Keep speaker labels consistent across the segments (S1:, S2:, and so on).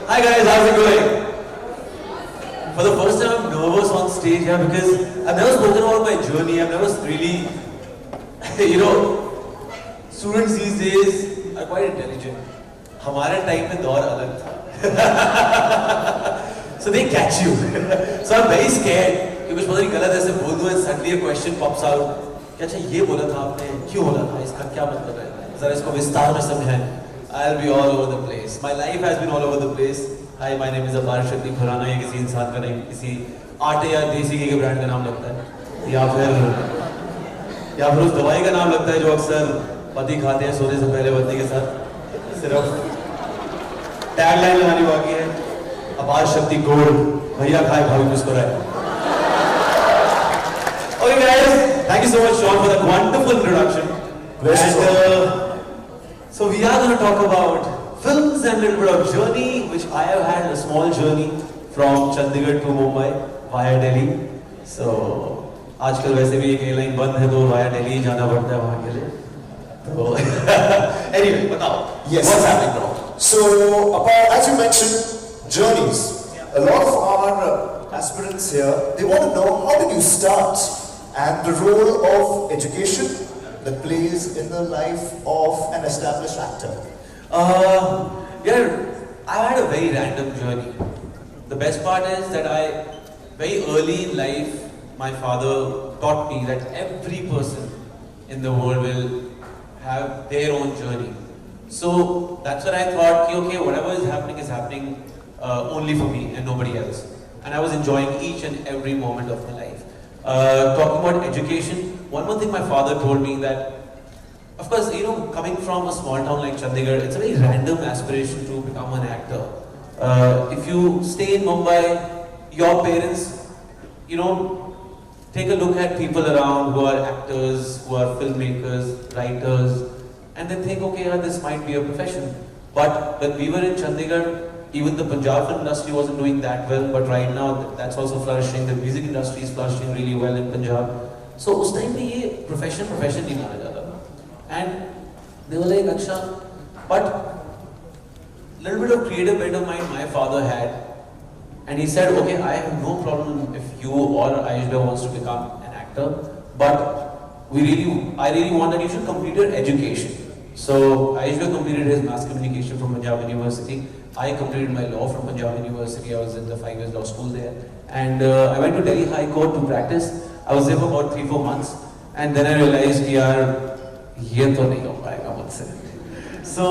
S1: Hi guys, how's it going? For the first time I'm nervous on stage here because I've never spoken about my journey. I've never really, students these days are quite intelligent. हमारे time में दौर अलग था. So they catch you. So I'm very scared कि कुछ पता नहीं गलत ऐसे बोल दूँ and suddenly a question pops out. कि अच्छा ये बोला था आपने, क्यों बोला था, इसका क्या मतलब है? जरा इसको विस्तार में समझाएं. I'll be all over the place. My life has been all over the place. Hi, my name is Aparshakti Khurana. ये किसी इंसान का नहीं, किसी आटे या देसी घी के ब्रांड का नाम लगता है, या फिर उस दवाई का नाम लगता है जो अक्सर पति खाते हैं सोने से पहले पत्नी के साथ. सिर्फ टैगलाइन लगानी बाकी है. अपारशक्ति गोल्ड, भैया खाए भाभी मुस्कुराए. Okay guys, thank you so much Sean for that wonderful introduction. So we are going to talk about films and a little bit of journey, which I have had a small journey from Chandigarh to Mumbai via Delhi. So आजकल वैसे भी एक airline बंद है तो via Delhi जाना पड़ता है वहाँ के लिए. So anyway, बताओ.
S2: Yes.
S1: What's happening now?
S2: So as you mentioned, journeys. A lot of our aspirants here, they want to know how did you start and the role of education that plays in the life of an established actor.
S1: Yeah, I had a very random journey. The best part is that very early in life, my father taught me that every person in the world will have their own journey. So that's what I thought, okay, whatever is happening only for me and nobody else. And I was enjoying each and every moment of my life. Talking about education, one more thing my father told me that, of course, coming from a small town like Chandigarh, it's a very random aspiration to become an actor. If you stay in Mumbai, your parents, take a look at people around who are actors, who are filmmakers, writers, and they think, okay, this might be a profession. But when we were in Chandigarh, even the Punjab film industry wasn't doing that well, but right now that's also flourishing. The music industry is flourishing really well in Punjab. So उस time पे ये profession नहीं माना जाता था. And they were like, अच्छा, but little bit of creative bent of mind my father had, and he said, okay, I have no problem if you or Ayushda wants to become an actor, but I really want that you should complete your education. So Ayushda completed his mass communication from Punjab University. I completed my law from Punjab University. I was in the 5 years law school there, and I went to Delhi High Court to practice. I was there for about 3-4 months, and then I realized, yaar, ye to nahi ho payega mujhse. So,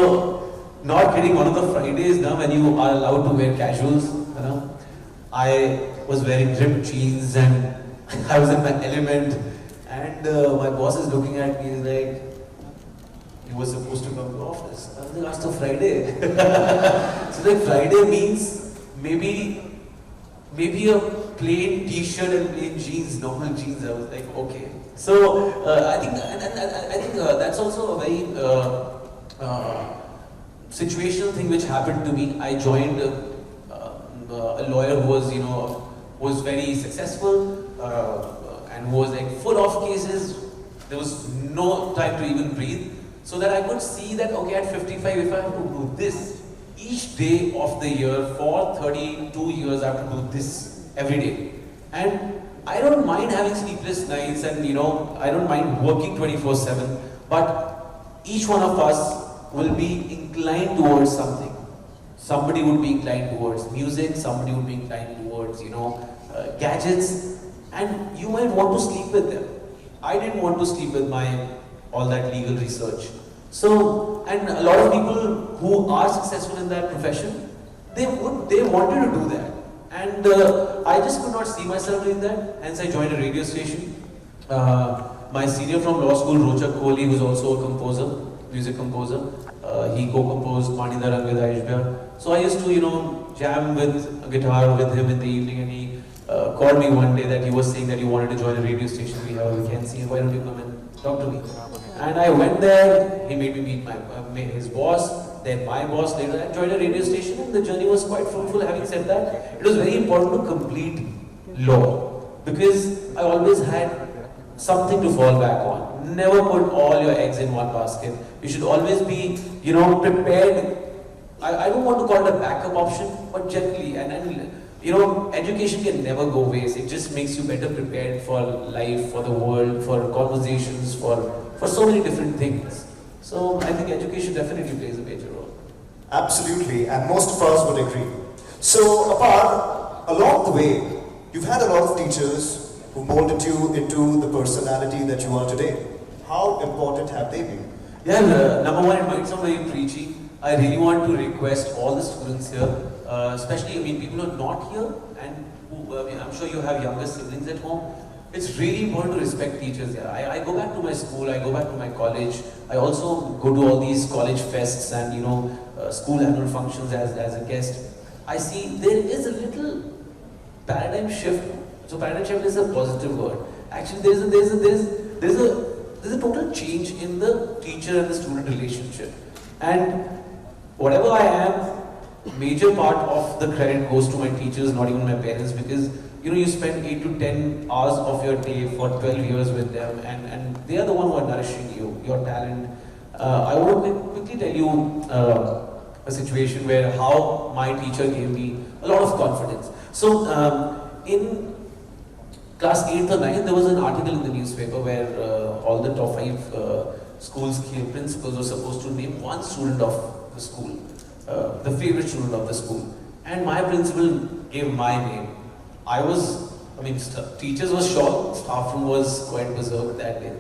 S1: not kidding, one of the Fridays now when you are allowed to wear casuals, I was wearing ripped jeans and I was in my element, and my boss is looking at me, he's like, you were supposed to come to office. I was like, after Friday. So like Friday means maybe a plain t-shirt and plain jeans, normal jeans. I was like, okay. So I think that's also a very situational thing which happened to me. I joined a lawyer who was very successful and who was like full of cases. There was no time to even breathe. So that I could see that, okay, at 55, if I have to do this each day of the year for 32 years, I have to do this every day. And I don't mind having sleepless nights and, I don't mind working 24/7, but each one of us will be inclined towards something. Somebody would be inclined towards music, somebody would be inclined towards, gadgets, and you might want to sleep with them. I didn't want to sleep with all that legal research. So, and a lot of people who are successful in that profession, they wanted to do that. And I just could not see myself doing that. Hence I joined a radio station. My senior from law school, Rochak Kohli, who's also a composer, music composer. He co-composed Manida Rang with Ayushda. So I used to, jam with a guitar with him in the evening, and he called me one day that he was saying that he wanted to join a radio station we have a vacancy, why don't you come and talk to me? And I went there, he made me meet his boss, then my boss later. I joined a radio station and the journey was quite fruitful. Having said that, it was very important to complete law because I always had something to fall back on. Never put all your eggs in one basket. You should always be, prepared. I don't want to call it a backup option, but generally, and you know, education can never go waste. It just makes you better prepared for life, for the world, for conversations, for so many different things. So I think education definitely plays a major role.
S2: Absolutely, and most of us would agree. So, Apar, along the way, you've had a lot of teachers who molded you into the personality that you are today. How important have they been?
S1: Yeah, number one, it might sound very preachy. I really want to request all the students here, especially, I mean, people who are not here, and who, I mean, I'm sure you have younger siblings at home. It's really important to respect teachers here. I go back to my school, I go back to my college. I also go to all these college fests and, you know, school annual functions as a guest. I see there is a little paradigm shift. So paradigm shift is a positive word. Actually, there's a total change in the teacher and the student relationship. And whatever I am, major part of the credit goes to my teachers, not even my parents, because you know, you spend 8 to 10 hours of your day for 12 years with them, and they are the one who are nourishing you, your talent. I want to quickly tell you a situation where how my teacher gave me a lot of confidence. So in class 8th or 9th, there was an article in the newspaper where all the top 5 schools' principals were supposed to name one student of the school, the favorite student of the school. And my principal gave my name. Teachers were shocked, staff room was quite berserk that day.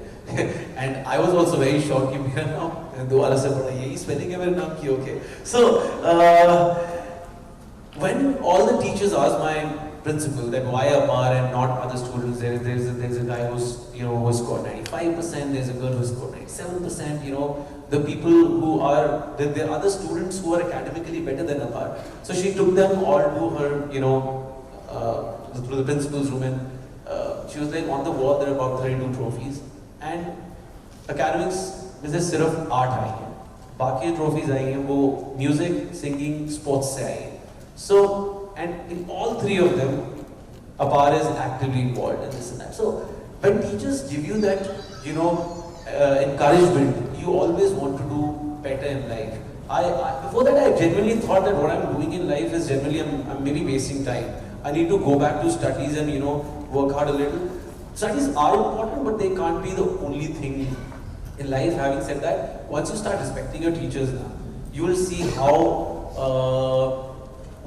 S1: And I was also very shocked कि मेरा नाम दोबारा से पढ़ा यही spelling है मेरे नाम की okay. So when all the teachers asked my principal that why Apar and not other students, there's a guy who scored 95%, there's a girl who scored 97%, you know, the people who are the other students who are academically better than Apar. So she took them all to her, you know, to the principal's room, and she was like, on the wall there are about 32 trophies, and academics में से सिर्फ 8 आई हैं, बाकी trophies आई हैं वो music, singing, sports से आई हैं. So and in all 3 of them, Apar is actively involved in this and that. So when teachers give you that, you know, encouragement, you always want to do better in life. Before that, I genuinely thought that what I'm doing in life is generally I'm maybe wasting time. I need to go back to studies and, you know, work hard a little. Studies are important, but they can't be the only thing in life. Having said that, once you start respecting your teachers now, you will see how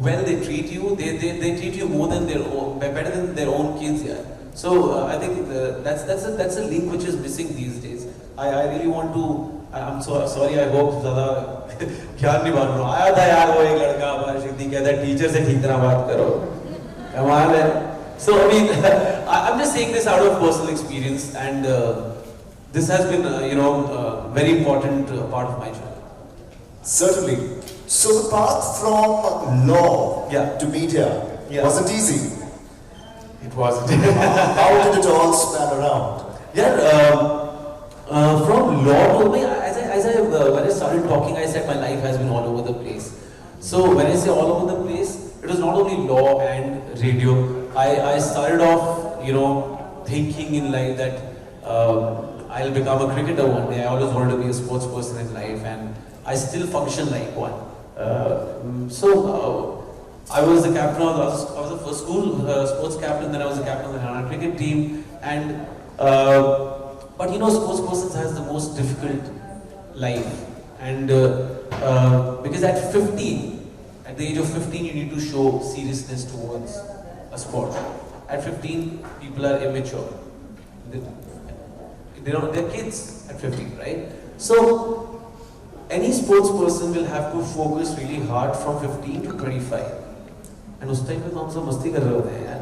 S1: well they treat you. They treat you more than their own, better than their own kids. Yeah. So I think that's a link which is missing these days. I really want to. I'm so sorry. I hope ज़्यादा ख्याल नहीं बांट रहा हूँ. आया था यार वो एक लड़का अपारशक्ति कहता है टीचर से ठीक तरह बात करो. कमाल है. So I mean, I'm just saying this out of personal experience, and this has been, very important part of my journey.
S2: Certainly. So the path from law to media wasn't easy.
S1: It wasn't.
S2: How did it all span around?
S1: From law to when I started talking, I said my life has been all over the place. So when I say all over the place, it was not only law and radio. I started off, thinking in life that I'll become a cricketer one day. I always wanted to be a sports person in life, and I still function like one. I was the captain of I was the first school sports captain, then I was the captain of the Haryana cricket team, and but sports persons has the most difficult life, and because at the age of 15, you need to show seriousness towards a sport. At 15, people are immature. They're kids at 15, right? So any sports person will have to focus really hard from 15 to 25. And उस time पे तो हम सब मस्ती कर रहे होते हैं यार.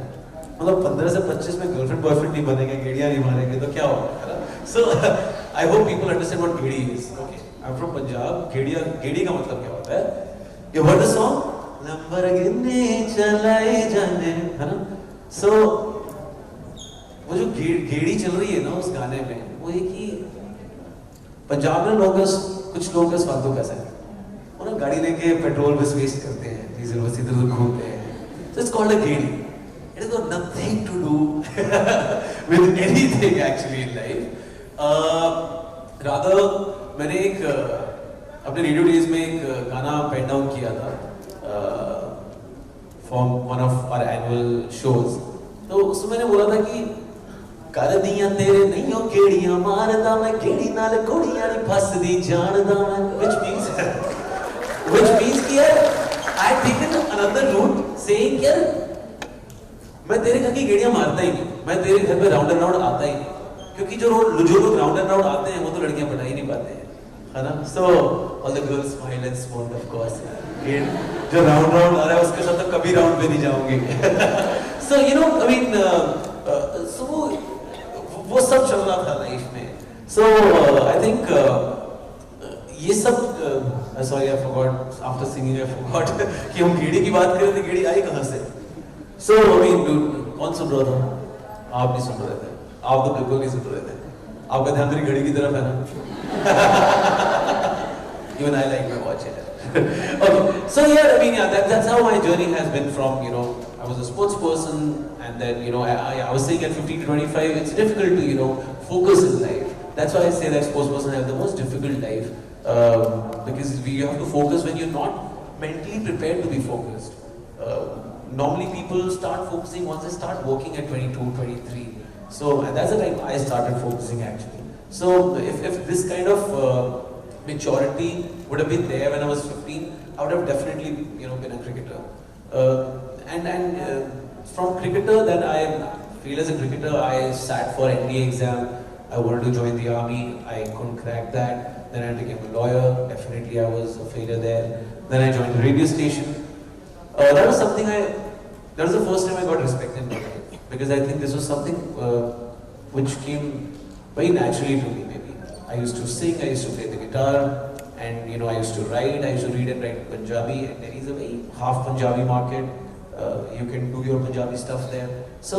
S1: मतलब 15 से 25 में गर्लफ्रेंड बॉयफ्रेंड नहीं बनेंगे, गेड़ियाँ नहीं मारेंगे तो क्या होगा? So I hope people understand what Gedi is. Okay, I'm from Punjab. गेड़ी का मतलब क्या होता है? You heard the song? Lamborghini चलाए जाने, है ना? So वो जो गेड़ी चल रही है ना उस गाने में, वो है कि पंजाब में कुछ लोग का फालतू पैसा है. वो ना गाड़ी लेके पेट्रोल बस वेस्ट करते हैं, डीजल बस इधर उधर घूमते हैं. So it's called a Gedi. It has got nothing to do with anything actually in life. Rather, मैंने एक अपने रेडियो डेज में एक गाना पेन डाउन किया था from one of our annual shows. तो उसमें मैंने बोला था कि कर दियां तेरे नहीं हो केड़ियां मारदा मैं केड़ी नाल कोड़ियां नहीं फसदी जानदा मैं, which means कि यार I had taken another route saying यार मैं तेरे घर की गेड़ियां मारता ही नहीं, मैं तेरे घर पे राउंड एंड राउंड आता ही नहीं, क्योंकि जो लोग राउंड एंड राउंड आते हैं वो तो लड़कियां पटा ही नहीं पाते हैं, है ना? So all the girls smile and smirk of course, जो राउंड राउंड आ रहा है उसके साथ तो कभी राउंड पे नहीं जाऊंगी। So you know I mean so वो सब चल रहा था लाइफ में। So I think ये सब sorry I forgot after singing I forgot कि हम गेड़ी की बात कर रहे थे, गेड़ी आई कहाँ से? So I mean dude, कौन सुन रहा था? आप नहीं सुन रहे थे, आप तो बिल्कुल नहीं सुन रहे थे, आपका ध्यान तेरी घड़ी की तरफ है ना? Even I like my watch. Okay, so yeah, I mean yeah, that's how my journey has been from, you know, I was a sports person and then, you know, I was saying at 15 to 25, it's difficult to, you know, focus in life. That's why I say that sports person have the most difficult life because you have to focus when you're not mentally prepared to be focused. Normally people start focusing once they start working at 22, 23. So and that's the time I started focusing actually. So if this kind of maturity would have been there when I was 15, I would have definitely, you know, been a cricketer. From cricketer, then I feel as a cricketer, I sat for NDA exam. I wanted to join the army. I couldn't crack that. Then I became a lawyer. Definitely, I was a failure there. Then I joined the radio station. That was something that was the first time I got respect in my life, because I think this was something which came very naturally to me. Maybe I used to sing, I used to play the guitar, and you know I used to write. I used to read and write Punjabi, and there is a very half Punjabi market. You can do your Punjabi stuff there. So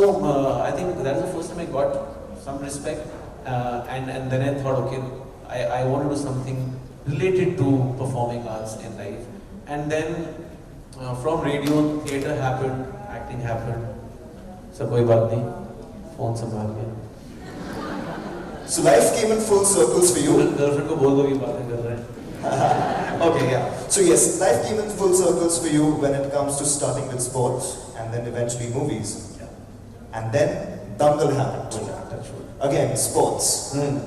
S1: I think that was the first time I got some respect, and then I thought, okay, I want to do something related to performing arts in life. And then from radio, theatre happened, acting happened. So koi baat nahi, phone संभाल के.
S2: So life came in full circles for you.
S1: Girlfriend को बोल दो ये बातें कर रहे हैं.
S2: Okay, yeah. So yes, life came in full circles for you when it comes to starting with sports and then eventually movies. Yeah. And then Dangal happened.
S1: Oh, yeah, that's true.
S2: Again, sports.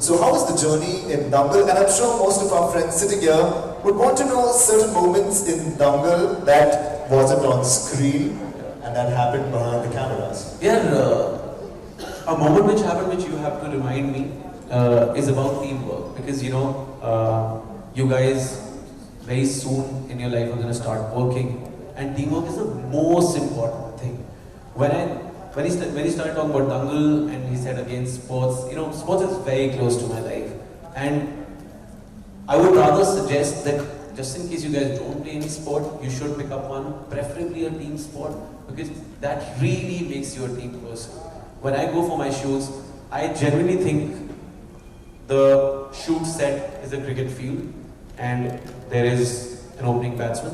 S2: So how was the journey in Dangal? And I'm sure most of our friends sitting here would want to know certain moments in Dangal that wasn't on screen and that happened behind the cameras.
S1: Yeah, a moment which happened which you have to remind me is about teamwork, because you know you guys very soon in your life are going to start working, and teamwork is the most important thing. When he started talking about Dangal and he said again sports, you know, sports is very close to my life, and I would rather suggest that just in case you guys don't play any sport, you should pick up one, preferably a team sport, because that really makes you a team person. When I go for my shoots, I genuinely think the shoot set is a cricket field and there is an opening batsman.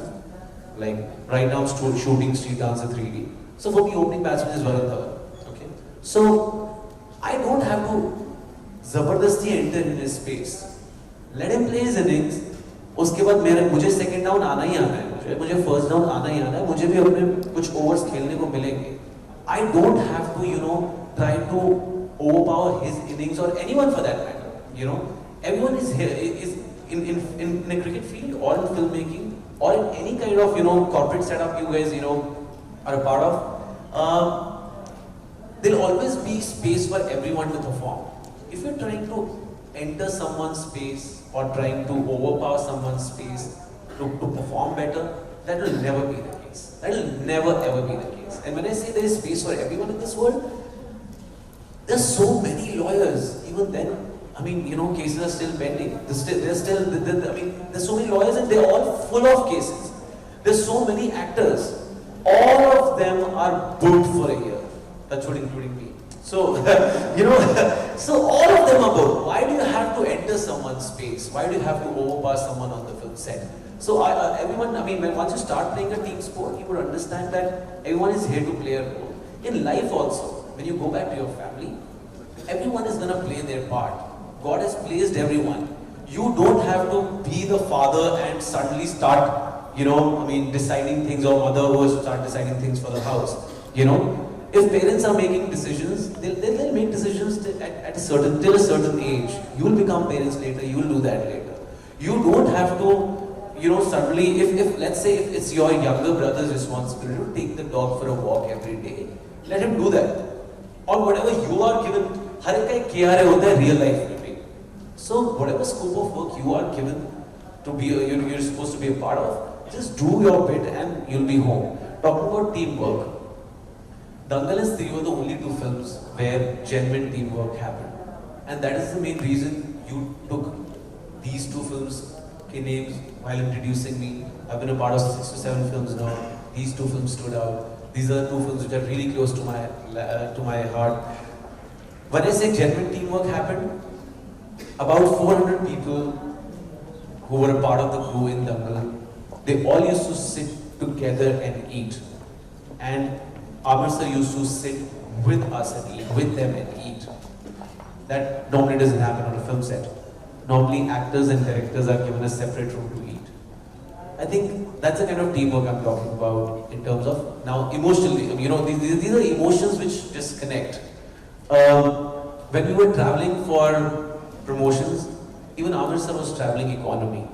S1: Like right now, shooting Street Dancer 3D. So for me, opening batsman is Bharadwaj. Okay. So I don't have to zabardasti enter in his space. Let him play his innings. उसके बाद मुझे second down आना ही आना है, मुझे first down आना ही आना है, मुझे भी अपने कुछ overs खेलने को मिलेंगे. I don't have to, you know, try to overpower his innings or anyone for that matter. You know, everyone is here is in a cricket field or in filmmaking or in any kind of, you know, corporate setup you guys, you know, are a part of. There'll always be space for everyone to perform. If you're trying to enter someone's space or trying to overpower someone's space to perform better, that will never be the case. That will never ever be the case. And when I say there is space for everyone in this world, there's so many lawyers. Even then, I mean, you know, cases are still pending. I mean, there's so many lawyers and they're all full of cases. There's so many actors. All of them are booked for a year. That's what, including me. So, you know, so all of them are booked. Why do you have to enter someone's space? Why do you have to overpower someone on the film set? So everyone, I mean, once you start playing a team sport, you would understand that everyone is here to play a role. In life also, when you go back to your family, everyone is going to play their part. God has placed everyone. you don't have to be the father and suddenly start, deciding things, or mother who has to start deciding things for the house. If parents are making decisions, they'll make decisions till a certain age. You will become parents later, you will do that later. You don't have to, suddenly, if let's say if it's your younger brother's responsibility to take the dog for a walk every day, let him do that. Or whatever you are given, har ek ka ek KRA hota hai real life mein bhi. So whatever scope of work you are given to be, you're supposed to be a part of, just do your bit and you'll be home. Talking about teamwork, Dangal and Stree were the only two films where genuine teamwork happened. And that is the main reason you took these two films ke names while introducing me. I've been a part of 6 to 7 films now. These two films stood out. These are the two films which are really close to my heart. When I say genuine teamwork happened, about 400 people who were a part of the crew in Dangal, they all used to sit together and eat. And Amar sir used to sit with us and eat, with them and eat. That normally doesn't happen on a film set. Normally actors and directors are given a separate room to eat. I think that's the kind of teamwork I'm talking about in terms of, now emotionally, these are emotions which just connect. When we were traveling for promotions, even Amar sir was traveling economy.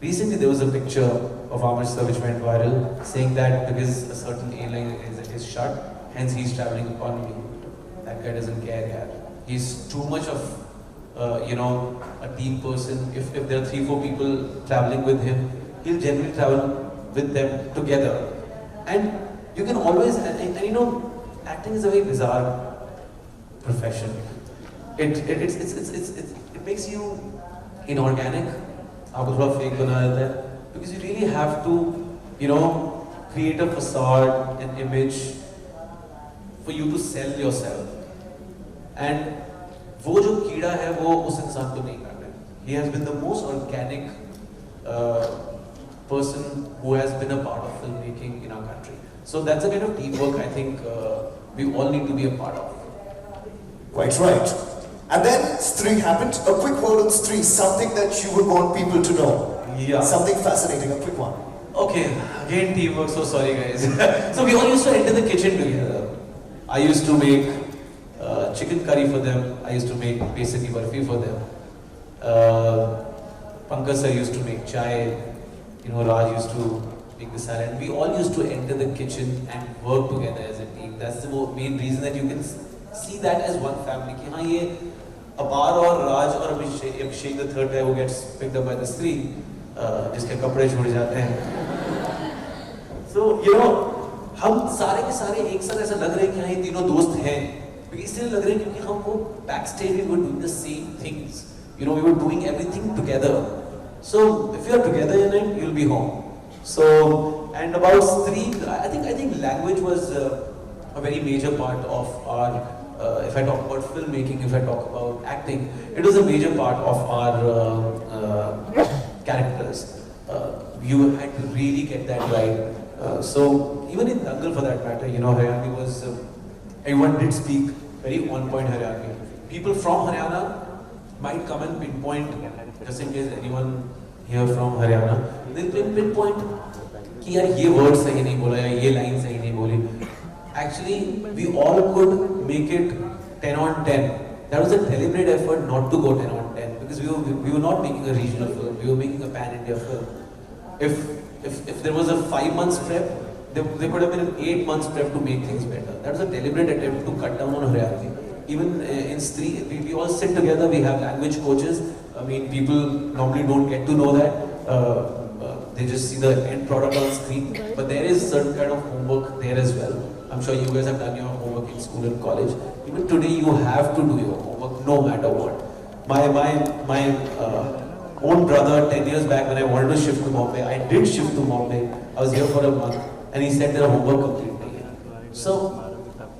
S1: Recently there was a picture of Amar sir which went viral saying that because a certain airline is shut, hence he's traveling economy. That guy doesn't care yet. He's too much of a team person. If there are 3-4 people traveling with him, he'll generally travel with them together. And you can always, and acting is a very bizarre profession. It makes you inorganic. आपको थोड़ा fake बना देता है, because you really have to, create a facade, an image for you to sell yourself. And वो जो कीड़ा है वो उस इंसान को नहीं काटा है. He has been the most organic person who has been a part of filmmaking in our country. So that's the kind of teamwork I think we all need to be a part of.
S2: Quite right. And then Stree happened. A quick word on Stree, something that you would want people to know.
S1: Yeah.
S2: Something fascinating, a quick one.
S1: Okay, again teamwork, so sorry guys. So we all used to enter the kitchen together. I used to make chicken curry for them. I used to make basic barfi for them. Pankaj sir used to make chai. Raj used to make the salad. We all used to enter the kitchen and work together as a team. That's the main reason that you can see that as one family. Ki haan, ye Apar or Raj or Abhishek, the third guy who gets picked up by the Stree, जिसके कपड़े छूट जाते हैं. So हम सारे के सारे एक साथ ऐसा लग रहे हैं कि हाँ ये तीनों दोस्त हैं. इसलिए लग रहे हैं क्योंकि हम वो backstage we were doing the same things. We were doing everything together. So if you are together in it, you'll be home. So, and about Stree, I think language was a very major part of our. If I talk about filmmaking, if I talk about acting, it was a major part of our characters. You had to really get that right. So even in Dangal for that matter, Haryana was, everyone did speak very on-point Haryana. People from Haryana might come and pinpoint, just in case anyone here from Haryana, they'll pinpoint कि यार ये word सही नहीं बोला या ये line सही नहीं बोली. Actually, we all could make it 10 on 10. That was a deliberate effort not to go 10 on 10 because we were not making a regional film. We were making a pan-India film. If there was a 5 months prep, there could have been an 8 months prep to make things better. That was a deliberate attempt to cut down on Haryana. Even in Stree, we all sit together. We have language coaches. I mean, people normally don't get to know that. They just see the end product on screen. But there is certain kind of homework there as well. I'm sure you guys have done your homework in school and college. Even today, you have to do your homework no matter what. My own brother, 10 years back when I wanted to shift to Bombay, I did shift to Bombay. I was here for a month and he said their homework complete नहीं है. So,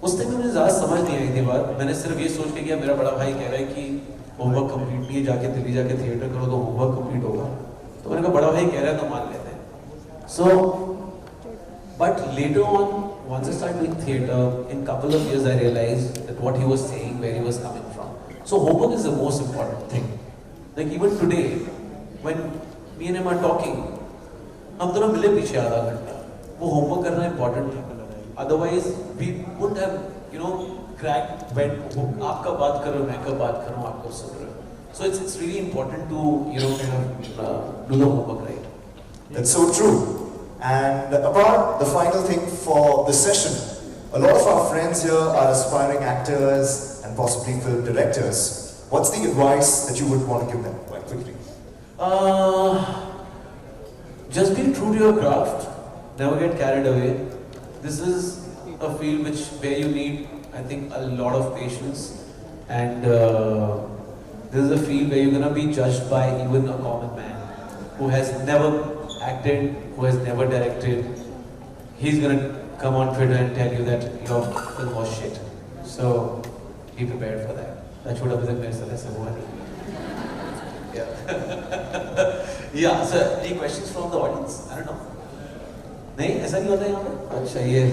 S1: उस time में मुझे ज़्यादा समझ नहीं आई थी बात. मैंने सिर्फ ये सोच के किया मेरा बड़ा भाई कह रहा है कि होमवर्क कंप्लीट नहीं है, जाके दिल्ली जाके थिएटर करो तो होमवर्क कंप्लीट होगा. तो मैंने कहा बड़ा भाई कह रहा है तो मान लेते हैं. So, but later on, once I started doing theatre, in a couple of years I realized that what he was saying, where he was coming from. So homework is the most important thing. Like even today, when me and him are talking, हम दोनों मिले पीछे आधा घंटा. वो homework करना important था. Otherwise, we wouldn't have, cracked when आप कब बात कर रहे हो, मैं कब बात कर रहा हूँ, आप कब सुन रहे हो. So it's really important to, do the homework right.
S2: That's so true. And apart the final thing for the session, a lot of our friends here are aspiring actors and possibly film directors. What's the advice that you would want to give them, quite quickly?
S1: Just be true to your craft. Never get carried away. This is a field where you need, I think, a lot of patience. And this is a field where you're gonna be judged by even a common man who has never acted, who has never directed. He's gonna come on Twitter and tell you that your film was shit. So be prepared for that. That should have been the best one. Yeah. Yeah. So any questions from the audience? I don't know. नहीं ऐसा नहीं होता यहाँ पे? अच्छा ये.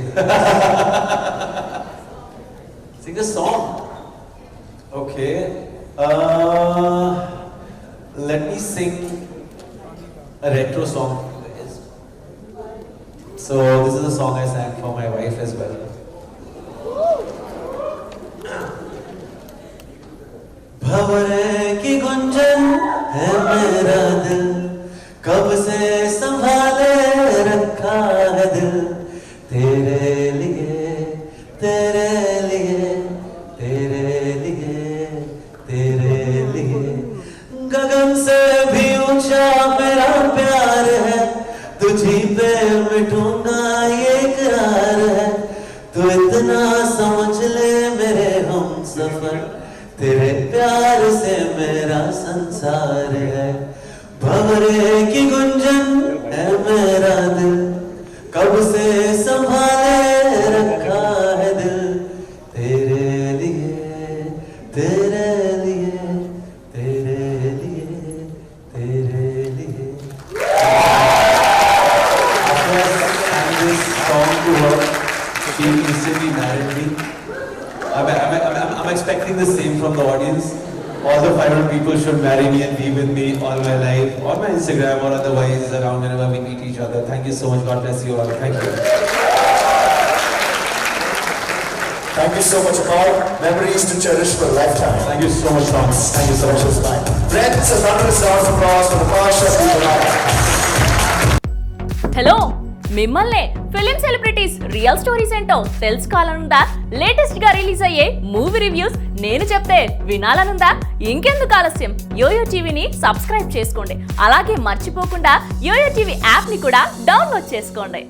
S1: Sing a song. Okay. Let me sing a retro song for you guys. So this is a song I sang for my wife as well. भंवरे की गुंजन है मेरा दिल, कब से संभाले रखा है दिल, तेरे लिए, तेरे लिए, तेरे लिए, तेरे लिए. गगन से भी ऊंचा मेरा प्यार है, तुझी पे मिटूंगा ये इकरार है. तू इतना समझ ले मेरे हम सफर, तेरे प्यार से मेरा संसार है. भंवरे की गुंजन है मेरा दिल, कब से संभाले रखा है दिल, तेरे लिए, तेरे लिए, तेरे लिए, तेरे लिए. After I sang this song to her, she instantly married me. I'm expecting the same from the audience. All the 500 people should marry me and be with me all my life, on my Instagram or otherwise around whenever we meet each other. Thank you so much. God bless you all. Thank you.
S2: Thank you so much, Apar. Memories to cherish for a lifetime.
S1: Thank you so much, Thomas. Thank you so much.
S2: Friends, another round of applause for Aparshakti Khurana.
S3: Hello. మిమ్మల్నే film celebrities real stories ఏంటో తెలుసుకోవాలనుందా? Latest గా release అయ్యే movie reviews నేను చెప్తే వినాలనుందా? ఇంకెందుకు ఆలస్యం, yo-yo టీవీని subscribe చేసుకోండి. అలాగే మర్చిపోకుండా యోయో టీవీ యాప్ ని కూడా డౌన్లోడ్ చేసుకోండి.